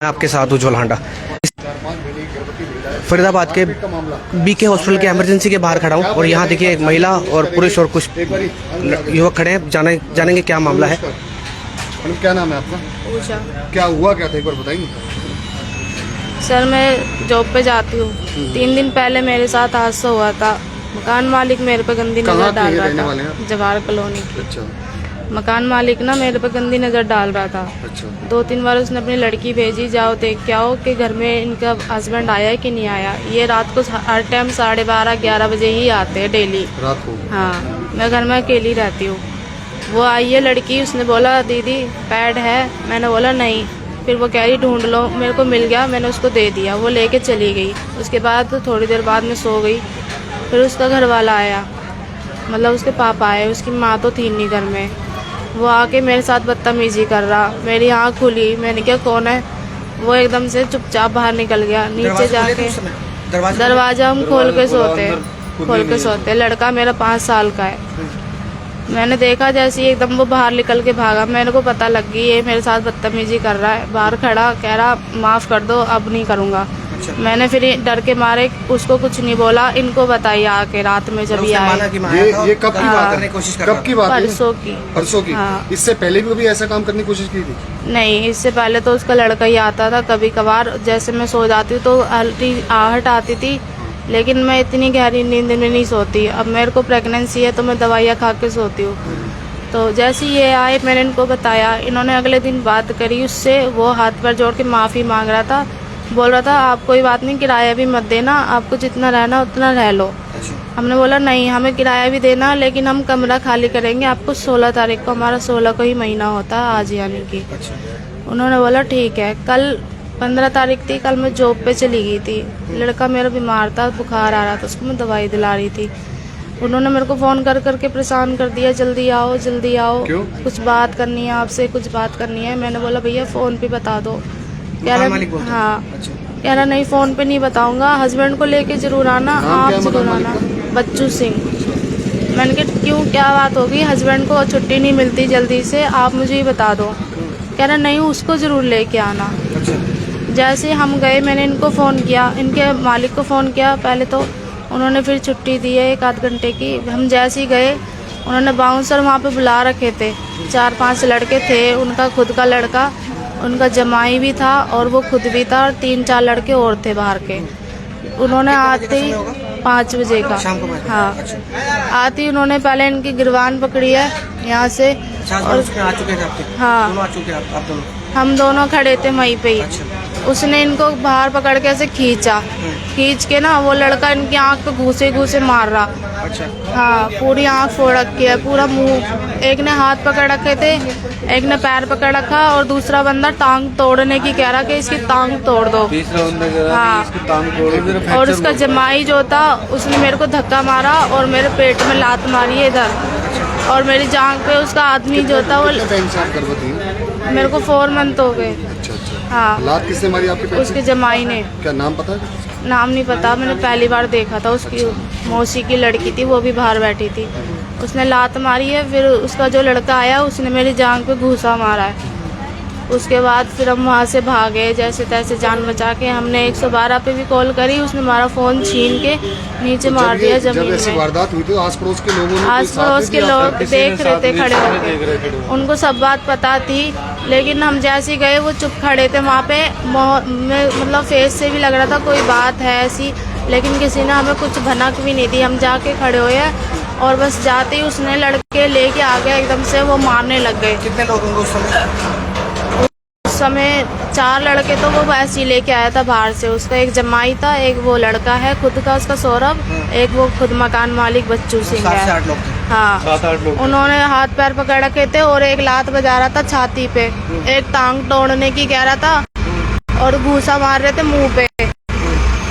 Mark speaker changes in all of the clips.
Speaker 1: आपके साथ उज्ज्वल हांडा फरीदाबाद के बीके हॉस्पिटल के इमरजेंसी के बाहर खड़ा हूँ और यहाँ देखिए एक महिला और पुरुष और कुछ युवक खड़े हैं। जानेंगे क्या मामला है।
Speaker 2: क्या नाम है आपका?
Speaker 3: पूजा।
Speaker 2: क्या हुआ क्या था एक बार बताएंगे?
Speaker 3: सर मैं जॉब पे जाती हूँ। 3 दिन पहले मेरे साथ हादसा हुआ था। मकान मालिक मेरे पे गंदी नजर डाल रहा था। जवार कॉलोनी की।
Speaker 2: अच्छा।
Speaker 3: मकान मालिक ना मेरे पे गंदी नजर डाल रहा था।
Speaker 2: अच्छा।
Speaker 3: 2-3 बार उसने अपनी लड़की भेजी, जाओ देख के आओ कि घर में इनका हस्बैंड आया है कि नहीं आया। ये रात को हर टाइम 12:30-11 बजे ही आते हैं डेली
Speaker 2: रात को?
Speaker 3: हाँ, मैं घर में अकेली रहती हूँ। वो आई है लड़की, उसने बोला दीदी पैड है, मैंने बोला नहीं। फिर वो कह रही ढूंढ लो, मेरे को मिल गया, मैंने उसको दे दिया, वो लेके चली गई। उसके बाद थोड़ी देर बाद में सो गई। फिर उसका घर वाला आया, मतलब उसके पापा आए, उसकी माँ तो थी नहीं घर में। वो आके मेरे साथ बदतमीजी कर रहा। मेरी आँख खुली, मैंने क्या कौन है, वो एकदम से चुपचाप बाहर निकल गया। नीचे जाके दरवाजा हम खोल के सोते। लड़का मेरा 5 साल का है। मैंने देखा जैसे ही एकदम वो बाहर निकल के भागा, मेरे को पता लग गई ये मेरे साथ बदतमीजी कर रहा है। बाहर खड़ा कह रहा माफ़ कर दो, अब नहीं करूँगा।
Speaker 1: अच्छा।
Speaker 3: मैंने फिर डर के मारे उसको कुछ नहीं बोला, इनको बताई आके रात में जब ये आए।
Speaker 2: ये कब की बात है? कब की बात है? परसों की।
Speaker 3: हाँ।
Speaker 2: इससे पहले भी कभी ऐसा काम करने की कोशिश की थी?
Speaker 3: नहीं, इससे पहले तो उसका लड़का ही आता था कभी कभार। जैसे मैं सो जाती हूँ तो हल्की आहट आती थी, लेकिन मैं इतनी गहरी नींद में नहीं सोती। अब मेरे को प्रेगनेंसी है तो मैं दवाइयाँ खा के सोती हूँ। तो जैसे ये आए मैंने इनको बताया, इन्होंने अगले दिन बात करी उससे। वो हाथ पर जोड़ के माफ़ी मांग रहा था, बोल रहा था आप कोई बात नहीं, किराया भी मत देना, आपको जितना रहना उतना रह लो। हमने बोला नहीं, हमें किराया भी देना, लेकिन हम कमरा खाली करेंगे आपको 16 तारीख को, हमारा 16 को ही महीना होता है आज यानी कि। उन्होंने बोला ठीक है। कल 15 तारीख थी, कल मैं जॉब पे चली गई थी। लड़का मेरा बीमार था, बुखार आ रहा था, उसको मैं दवाई दिला रही थी। उन्होंने मेरे को फ़ोन कर करके परेशान कर दिया, जल्दी आओ जल्दी आओ।
Speaker 2: क्यों?
Speaker 3: कुछ बात करनी है आपसे, कुछ बात करनी है। मैंने बोला भैया फ़ोन पे बता दो। कह रहा हाँ। कह रहा नहीं फ़ोन पे नहीं बताऊंगा, हस्बैंड को लेके जरूर आना, आप जरूर आना। बच्चू सिंह। मैंने कहा क्यों, क्या बात होगी? हस्बैंड को छुट्टी नहीं मिलती जल्दी से, आप मुझे ही बता दो। कह रहा नहीं, उसको ज़रूर लेके आना। जैसे हम गए, मैंने इनको फ़ोन किया, इनके मालिक को फ़ोन किया पहले तो। उन्होंने फिर छुट्टी दी है 1-8 घंटे की। हम जैसे ही गए, उन्होंने बाउंसर वहाँ पे बुला रखे थे। 4-5 लड़के थे, उनका खुद का लड़का, उनका जमाई भी था और वो खुद भी था, और 3-4 लड़के और थे बाहर के। उन्होंने आते ही 5 बजे का, हाँ आती उन्होंने पहले इनकी गिरबान पकड़ी है यहाँ से। और हाँ, हम दोनों खड़े थे वहीं पे ही। उसने इनको बाहर पकड़ के ऐसे खींच के ना, वो लड़का इनकी आंख पे घूसे मार रहा।
Speaker 1: अच्छा।
Speaker 3: हाँ, पूरी आंख फोड़ रखी है, पूरा मुंह। एक ने हाथ पकड़ रखे थे, एक ने पैर पकड़ रखा, और दूसरा बंदा टांग तोड़ने की कह रहा कि इसकी टांग तोड़ दो। हाँ, और उसका जमाई जो था उसने मेरे को धक्का मारा और मेरे पेट में लात मारी है इधर, और मेरी जांघ पे उसका आदमी जो था वो। मेरे को 4 मंथ हो गए। हाँ।
Speaker 2: लात किसने मारी आपके?
Speaker 3: उसके जमाई ने।
Speaker 2: क्या नाम पता है?
Speaker 3: नाम नहीं पता, मैंने पहली बार देखा था। उसकी मौसी की लड़की थी, वो भी बाहर बैठी थी। उसने लात मारी है। फिर उसका जो लड़का आया उसने मेरी जांघ पे घूसा मारा है। उसके बाद फिर हम वहाँ से भागे जैसे तैसे जान बचा के। हमने 112 पे भी कॉल करी, उसने हमारा फ़ोन छीन के नीचे मार दिया जमीन में।
Speaker 2: जब ऐसी वारदात हुई थी आस पड़ोस के लोगों ने,
Speaker 3: आस पड़ोस के लोग देख रहे थे खड़े होकर, उनको सब बात पता थी। लेकिन हम जैसे गए वो चुप खड़े थे वहाँ पे। मतलब फेस से भी लग रहा था कोई बात है ऐसी, लेकिन किसी ने हमें कुछ भनक भी नहीं दी। हम जाके खड़े हुए और बस जाते ही उसने लड़के लेके आ गया एकदम से, वो मारने लग गए।
Speaker 1: कितने लोग होंगे उस समय?
Speaker 3: 4 लड़के तो वो वैसे ही लेके आया था बाहर से। उसका एक जमाई था, एक वो लड़का है खुद का उसका सौरभ, एक वो खुद मकान मालिक बच्चू सिंह है।
Speaker 1: 7 से 8 लोग थे।
Speaker 3: हाँ,
Speaker 2: 7-8 लोग।
Speaker 3: उन्होंने हाथ पैर पकड़ रखे थे और एक लात बजा रहा था छाती पे, एक टांग तोड़ने की कह रहा था, और घूसा मार रहे थे मुंह पे।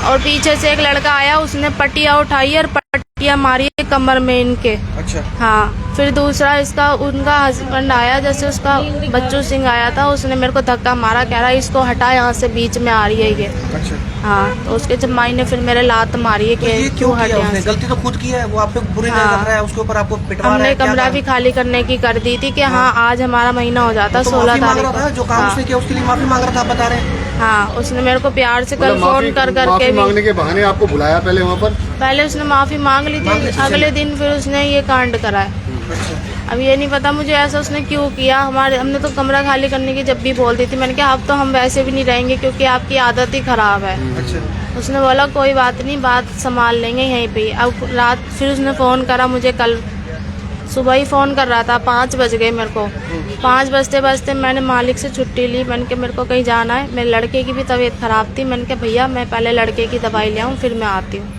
Speaker 3: और पीछे से एक लड़का आया, उसने पटिया उठाई और पटिया मारी कमर में इनके।
Speaker 1: अच्छा।
Speaker 3: हाँ, फिर दूसरा उनका हस्बैंड आया, जैसे उसका बच्चू सिंह आया था, उसने मेरे को धक्का मारा, कह रहा इसको हटा, यहाँ से बीच में आ रही है ये।
Speaker 1: अच्छा।
Speaker 3: हाँ, तो उसके जमाई ने फिर मेरे लात मारी है
Speaker 1: तो ये क्यों हटे? उसने गलती तो खुद की है, वो आप पे बुरी नजर कर रहा है, उसके ऊपर आपको पिटवा रहा है।
Speaker 3: हमने कमरा भी खाली करने की कर दी थी कि हाँ आज हमारा महीना हो जाता 16 तारीख को।
Speaker 1: जो काम उसने किया उसके लिए माफी मांग रहा था, आप बता रहे हैं।
Speaker 3: हाँ, उसने मेरे को प्यार से कल फोन कर करके भी
Speaker 2: मांगने के बहाने आपको बुलाया पहले वहाँ पर?
Speaker 3: पहले उसने माफी मांग ली थी, अगले दिन फिर उसने ये कांड कराया। अब ये नहीं पता मुझे ऐसा उसने क्यों किया। हमने तो कमरा खाली करने की जब भी बोलती थी, मैंने कहा अब तो हम वैसे भी नहीं रहेंगे क्योंकि आपकी आदत ही खराब है। उसने बोला कोई बात नहीं, बात संभाल लेंगे यहीं पे। अब रात फिर उसने फ़ोन करा मुझे, कल सुबह ही फ़ोन कर रहा था, 5 बज गए मेरे को। 5 बजते बजते मैंने मालिक से छुट्टी ली। मैंने कहा मेरे को कहीं जाना है, मेरे लड़के की भी तबीयत ख़राब थी। मैंने कहा भैया मैं पहले लड़के की दवाई ले आऊँ फिर मैं आती हूँ।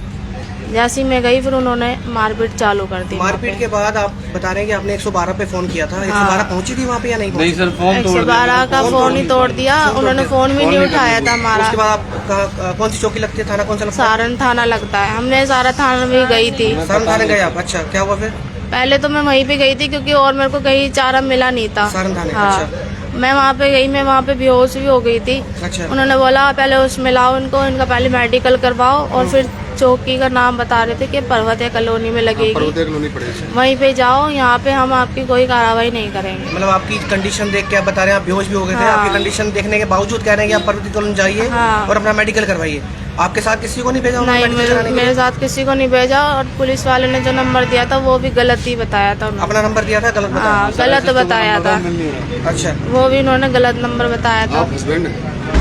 Speaker 3: जैसे ही मैं गई फिर उन्होंने मारपीट चालू कर दी।
Speaker 1: मारपीट के बाद आप बता रहे हैं कि आपने 112 पे फोन किया था। 112 पहुंची थी वहाँ पे या नहीं?
Speaker 4: नहीं सर, फोन तोड़
Speaker 3: 112 का फ़ोन ही तोड़ दिया उन्होंने, फ़ोन भी नहीं उठाया था हमारा।
Speaker 1: उसके बाद आप कौन सी चौकी लगती है, थाना कौन सा लगता है?
Speaker 3: सारण थाना लगता है। हमने सारा थाना भी गई थी।
Speaker 1: सारण थाने गए आप? अच्छा, क्या हुआ फिर?
Speaker 3: पहले तो मैं वहीं पे गई थी क्योंकि और मेरे को कहीं चारा मिला नहीं था।
Speaker 1: सारण थाने?
Speaker 3: हाँ,
Speaker 1: अच्छा।
Speaker 3: मैं वहाँ पे गई, मैं वहाँ पे बेहोश भी हो गई थी।
Speaker 1: अच्छा।
Speaker 3: उन्होंने बोला पहले उसमें लाओ इनको, इनका पहले मेडिकल करवाओ और फिर चौकी का नाम बता रहे थे कि पर्वतीय कॉलोनी में लगेगी,
Speaker 2: पर्वतीय कॉलोनी पड़ेगी,
Speaker 3: वहीं पे जाओ, यहाँ पे हम आपकी कोई कार्रवाई नहीं करेंगे।
Speaker 1: मतलब आपकी कंडीशन देख के आप बता रहे हैं आप बेहोश भी हो गए थे।
Speaker 3: हाँ।
Speaker 1: आपकी कंडीशन देखने के बावजूद कह रहे हैं कि आप पर्वतीय कॉलोनी जाइए
Speaker 3: हाँ।
Speaker 1: और अपना मेडिकल करवाइए। आपके साथ किसी को नहीं भेजा?
Speaker 3: नहीं, मेरे साथ किसी को नहीं भेजा और पुलिस वाले ने जो नंबर दिया था वो भी गलत ही बताया था उन्होंने।
Speaker 1: अपना नंबर दिया था गलत बताया?
Speaker 3: हाँ, गलत बताया था।
Speaker 1: अच्छा,
Speaker 3: वो भी उन्होंने गलत नंबर बताया था।
Speaker 2: आप हस्बैंड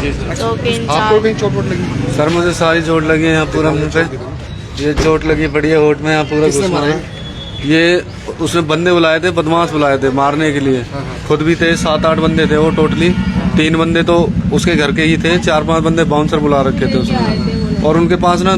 Speaker 4: जी सर।
Speaker 3: चौकी
Speaker 2: आपको
Speaker 3: इंचार्ज।
Speaker 2: कहीं चोट वोट लगी?
Speaker 4: सर मुझे सारी चोट लगी है यहाँ पूरा मुंह पे, ये चोट लगी पड़ी है होठ में, यहाँ पूरा घुसना है। ये उसने बंदे बुलाए थे, बदमाश बुलाए थे मारने के लिए। खुद भी थे, 7-8 बंदे थे वो टोटली। 3 बंदे तो उसके घर के ही थे, 4-5 बंदे बाउंसर बुला रखे थे उसने। और उनके पास ना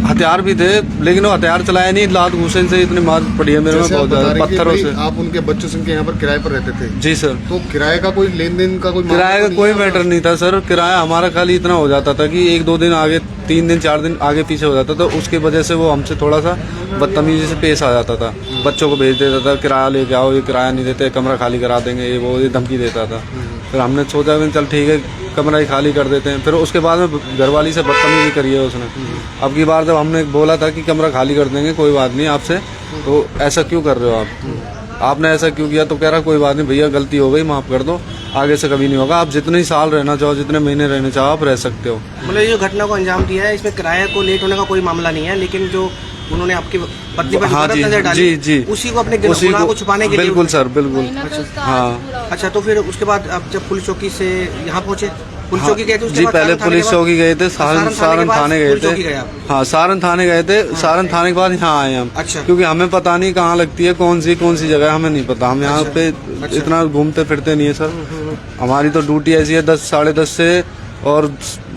Speaker 4: हथियार भी थे, लेकिन वो हथियार चलाया नहीं। लात घूसन से इतनी मार पड़ी है मेरे में, बहुत ज्यादा पत्थरों से।
Speaker 2: आप उनके बच्चों से यहाँ पर किराए पर रहते थे?
Speaker 4: जी सर।
Speaker 2: तो किराए का कोई लेन देन का कोई
Speaker 4: किराए का कोई मैटर नहीं था सर। किराया हमारा खाली इतना हो जाता था कि 1-2 दिन आगे, 3 दिन 4 दिन आगे पीछे हो जाता था। उसकी वजह से वो हमसे थोड़ा सा बदतमीजी से पेश आ जाता था। बच्चों को भेज देता था, किराया लेके आओ, ये किराया नहीं देते, कमरा खाली करा देंगे, ये वो, ये धमकी देता था। फिर हमने सोचा कि चल ठीक है, कमरा ही खाली कर देते हैं। फिर उसके बाद में घरवाली से बदतमीजी करी है उसने। अब की बार जब हमने बोला था कि कमरा खाली कर देंगे, कोई बात नहीं आपसे, तो ऐसा क्यों कर रहे हो आपने ऐसा क्यों किया? तो कह रहा कोई बात नहीं भैया, गलती हो गई, माफ़ कर दो, आगे से कभी नहीं होगा। आप जितने ही साल रहना चाहो, जितने महीने रहना चाहो, आप रह सकते हो।
Speaker 1: मतलब ये जो घटना को अंजाम दिया है, इसमें किराया को लेट होने का कोई मामला नहीं है, लेकिन जो उन्होंने आपकी पत्नी पर
Speaker 4: हाँ
Speaker 1: गलत
Speaker 4: जी,
Speaker 1: नजर डाली,
Speaker 4: जी, जी।
Speaker 1: उसी को अपने गुनाह को छुपाने के लिए।
Speaker 4: बिल्कुल सर, बिल्कुल।
Speaker 3: हाँ।
Speaker 1: अच्छा, तो फिर उसके बाद आप जब पुलिस चौकी से यहाँ पहुँचे, पुलिस चौकी गए थे उसके
Speaker 4: जी,
Speaker 1: बाद?
Speaker 4: पहले पुलिस चौकी गए थे, सारण थाने गए थे। हाँ, सारण थाने गए थे। सारण थाने के बाद यहाँ आए हम।
Speaker 1: अच्छा।
Speaker 4: क्योंकि हमें पता नहीं कहाँ लगती है, कौन सी जगह है, हमें नहीं पता। हम यहाँ पे इतना घूमते फिरते नहीं है सर। हमारी तो ड्यूटी ऐसी है 10, 10:30 से और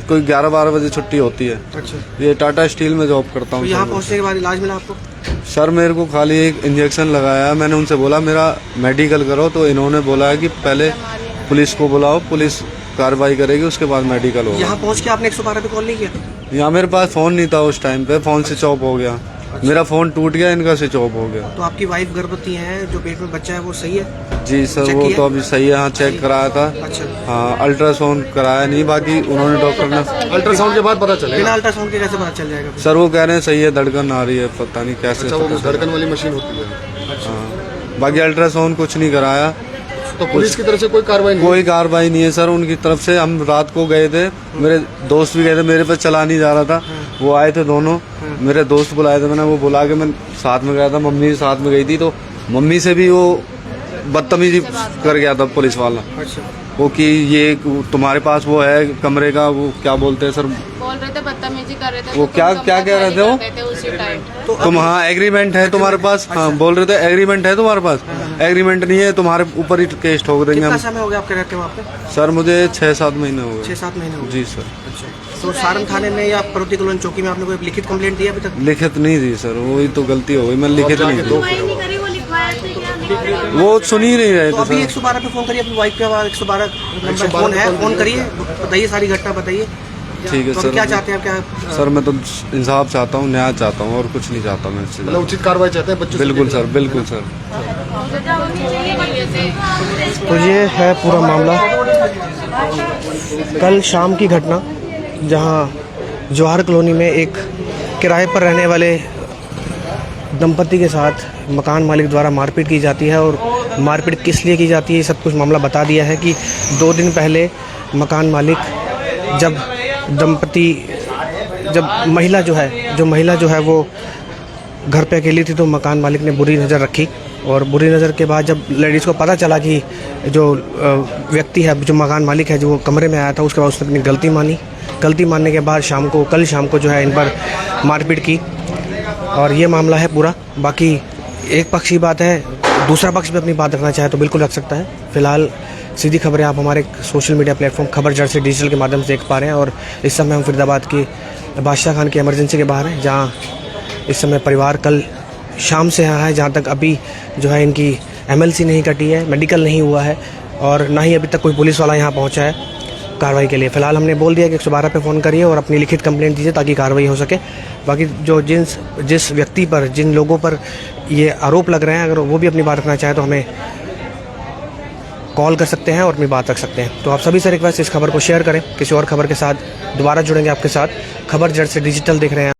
Speaker 4: कोई 11-12 बजे छुट्टी होती है।
Speaker 1: अच्छा।
Speaker 4: ये टाटा स्टील में जॉब करता हूँ।
Speaker 1: तो यहाँ पहुँचने के बाद इलाज मिला आपको?
Speaker 4: सर मेरे को खाली एक इंजेक्शन लगाया। मैंने उनसे बोला मेरा मेडिकल करो, तो इन्होंने बोला है कि पहले पुलिस को बुलाओ, पुलिस कार्रवाई करेगी, उसके बाद मेडिकल होगा।
Speaker 1: यहाँ पहुँच के आपने 112 पे कॉल नहीं किया?
Speaker 4: यहाँ मेरे पास फ़ोन नहीं था उस टाइम पे, फ़ोन स्विच ऑफ हो गया। मेरा फ़ोन टूट गया, इनका स्विच ऑफ हो गया।
Speaker 1: तो आपकी वाइफ गर्भवती है, जो पेट में बच्चा है वो सही है?
Speaker 4: जी सर, वो तो अभी सही है। हाँ, चेक कराया था।
Speaker 1: अच्छा।
Speaker 4: हाँ, अल्ट्रासाउंड कराया नहीं, बाकी उन्होंने डॉक्टर ने
Speaker 2: अल्ट्रासाउंड के बाद पता चलेगा?
Speaker 1: बिना अल्ट्रासाउंड के कैसे पता चल जाएगा?
Speaker 4: सर वो कह रहे हैं सही है, धड़कन आ रही है, पता नहीं कैसे।
Speaker 2: अच्छा, वो धड़कन वाली मशीन होती है।
Speaker 4: हाँ, बाकी अल्ट्रासाउंड कुछ नहीं कराया।
Speaker 2: तो पुलिस की तरफ से कोई कार्रवाई नहीं?
Speaker 4: कोई कार्रवाई नहीं है सर उनकी तरफ से। हम रात को गए थे, मेरे दोस्त भी गए थे, मेरे पे चला नहीं जा रहा था, वो आए थे दोनों। मेरे दोस्त बुलाए थे, मैंने वो बुला के मैं साथ में गया था, मम्मी भी साथ में गई थी, तो मम्मी से भी वो बदतमीजी कर गया था पुलिस वाला।
Speaker 1: अच्छा।
Speaker 4: वो कि ये तुम्हारे पास वो है कमरे का, वो क्या बोलते हैं सर,
Speaker 3: बोल रहे थे बदतमीजी कर रहे थे।
Speaker 4: वो क्या कह रहे थे वो,
Speaker 3: उसी टाइम
Speaker 4: तुम हाँ एग्रीमेंट है तुम्हारे पास? हाँ, बोल रहे थे एग्रीमेंट है तुम्हारे पास? एग्रीमेंट नहीं है, तुम्हारे ऊपर ही केस ठोक देंगे
Speaker 1: कितना
Speaker 4: हम।
Speaker 1: समय हो गया आपके रहते वहाँ पे?
Speaker 4: सर मुझे 6-7 महीने हो गए।
Speaker 1: 6-7 महीने हो गए।
Speaker 4: जी सर।
Speaker 1: अच्छा। तो सारण थाने में या पर्वतीय कॉलोनी चौकी में आपने कोई लिखित कंप्लेंट दी अभी तक?
Speaker 4: लिखित नहीं दी सर, वही तो गलती हो गई, मैं लिखित नहीं दी। वो सुन ही नहीं रहे
Speaker 1: तो
Speaker 4: थे
Speaker 1: अभी
Speaker 4: सर।
Speaker 1: 112 पे फोन करिए, अपनी वाइफ के पास 112 नंबर फोन है, फोन करिए, बताइए सारी घटना बताइए।
Speaker 4: ठीक है
Speaker 1: तो
Speaker 4: सर।
Speaker 1: क्या चाहते हैं क्या?
Speaker 4: सर मैं तो इंसाफ चाहता हूँ, न्याय चाहता हूँ, और कुछ नहीं चाहता मैं इससे।
Speaker 2: मतलब उचित कार्रवाई चाहते हैं बच्चों से?
Speaker 4: बिल्कुल सर, बिल्कुल सर।
Speaker 1: तो ये है पूरा मामला, कल शाम की घटना, जहां जवाहर कॉलोनी में एक किराए पर रहने वाले दंपति के साथ मकान मालिक द्वारा मारपीट की जाती है। और मारपीट किस लिए की जाती है, सब कुछ मामला बता दिया है कि 2 दिन पहले मकान मालिक जब महिला जो है वो घर पे अकेली थी तो मकान मालिक ने बुरी नज़र रखी, और बुरी नज़र के बाद जब लेडीज़ को पता चला कि जो व्यक्ति है, जो मकान मालिक है, जो वो कमरे में आया था, उसके बाद उसने अपनी गलती मानने के बाद कल शाम को जो है इन पर मारपीट की, और ये मामला है पूरा। बाकी एक पक्ष की बात है, दूसरा पक्ष भी अपनी बात रखना चाहे तो बिल्कुल रख सकता है। फिलहाल सीधी खबरें आप हमारे सोशल मीडिया प्लेटफॉर्म खबर जर्सी डिजिटल के माध्यम से देख पा रहे हैं, और इस समय हम फरीदाबाद की बादशाह खान की इमरजेंसी के बाहर हैं, जहाँ इस समय परिवार कल शाम से यहाँ है, जहाँ तक अभी जो है इनकी MLC नहीं कटी है, मेडिकल नहीं हुआ है, और ना ही अभी तक कोई पुलिस वाला यहाँ पहुँचा है कार्रवाई के लिए। फ़िलहाल हमने बोल दिया कि 112 पे फ़ोन करिए और अपनी लिखित कंप्लेंट दीजिए ताकि कार्रवाई हो सके। बाकी जो जिस व्यक्ति पर, जिन लोगों पर ये आरोप लग रहे हैं, अगर वो भी अपनी बात रखना चाहे तो हमें कॉल कर सकते हैं और अपनी बात रख सकते हैं। तो आप सभी से रिक्वेस्ट, इस खबर को शेयर करें। किसी और खबर के साथ दोबारा जुड़ेंगे आपके साथ। खबर जर्सी डिजिटल देख रहे हैं।